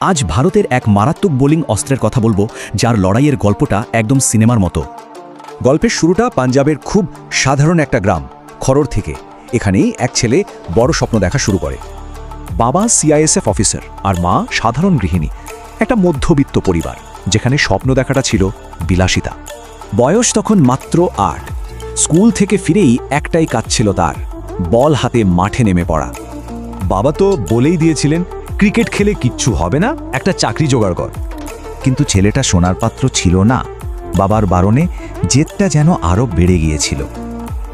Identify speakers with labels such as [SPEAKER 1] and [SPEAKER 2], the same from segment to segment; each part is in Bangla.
[SPEAKER 1] আজ ভারতের এক মারাত্মক বোলিং অস্ত্রের কথা বলবো, যার লড়াইয়ের গল্পটা একদম সিনেমার মতো।
[SPEAKER 2] গল্পের শুরুটা পাঞ্জাবের খুব সাধারণ একটা গ্রাম খরড় থেকে। এখানেই এক ছেলে বড় স্বপ্ন দেখা শুরু করে। বাবা সিআইএসএফ অফিসার আর মা সাধারণ গৃহিণী। একটা মধ্যবিত্ত পরিবার যেখানে স্বপ্ন দেখাটা ছিল বিলাসিতা। বয়স তখন মাত্র ৮। স্কুল থেকে ফিরেই একটাই কাজ ছিল তার, বল হাতে মাঠে নেমে পড়া। বাবা তো বলেই দিয়েছিলেন, ক্রিকেট খেলে কিচ্ছু হবে না, একটা চাকরি জোগাড় কর। কিন্তু ছেলেটা সোনার পাত্র ছিল না। বাবার বারণে জেদটা যেন আরও বেড়ে গিয়েছিল।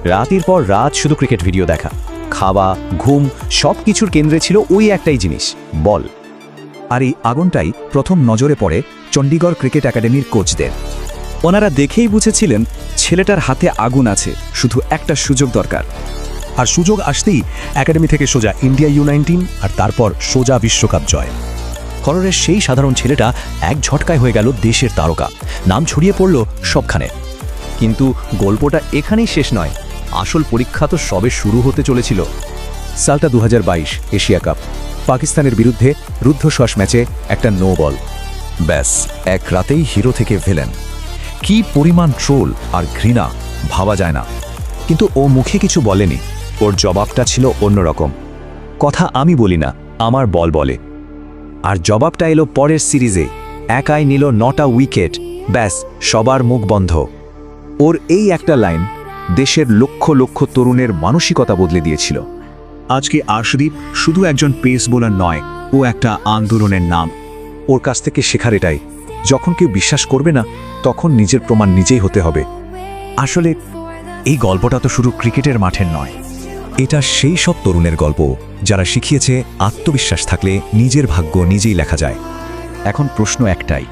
[SPEAKER 2] রাতের পর রাত শুধু ক্রিকেট ভিডিও দেখা, খাওয়া, ঘুম সব কিছুর কেন্দ্রে ছিল ওই একটাই জিনিস, বল। আর এই আগুনটাই প্রথম নজরে পড়ে চণ্ডীগড় ক্রিকেট একাডেমির কোচদের। ওনারা দেখেই বুঝেছিলেন ছেলেটার হাতে আগুন আছে, শুধু একটা সুযোগ দরকার। আর সুযোগ আসতেই একাডেমি থেকে সোজা ইন্ডিয়া U19 আর তারপর সোজা বিশ্বকাপ জয়। খরড়ের সেই সাধারণ ছেলেটা এক ঝটকায় হয়ে গেল দেশের তারকা, নাম ছড়িয়ে পড়ল সবখানে। কিন্তু গল্পটা এখানেই শেষ নয়, আসল পরীক্ষা তো সবে শুরু হতে চলেছিল। সালটা 2022 এশিয়া কাপ। পাকিস্তানের বিরুদ্ধে রুদ্ধশ্বাস ম্যাচে একটা নো বল। ব্যাস, এক রাতেই হিরো থেকে ভিলেন। কি পরিমাণ ট্রোল আর ঘৃণা ভাবা যায় না। কিন্তু ও মুখে কিছু বলেনি, ওর জবাবটা ছিল অন্যরকম। কথা আমি বলি না, আমার বল বলে। আর জবাবটা এলো পরের সিরিজে, একাই নিল 9টা উইকেট। ব্যাস, সবার মুখ বন্ধ। ওর এই একটা লাইন দেশের লক্ষ লক্ষ তরুণের মানসিকতা বদলে দিয়েছিল। আজকে আর্শদীপ শুধু একজন পেস বোলার নয়, ও একটা আন্দোলনের নাম। ওর কাছ থেকে শেখার এটাই, যখন কেউ বিশ্বাস করবে না, তখন নিজের প্রমাণ নিজেই হতে হবে। আসলে এই গল্পটা তো শুধু ক্রিকেটের মাঠের নয়, এটা সেই সব তরুণের গল্প যারা শিখিয়েছে আত্মবিশ্বাস থাকলে নিজের ভাগ্য নিজেই লেখা যায়। এখন প্রশ্ন একটাই,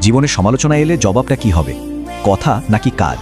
[SPEAKER 2] জীবনে সমালোচনা এলে জবাবটা কি হবে? কথা নাকি কাজ?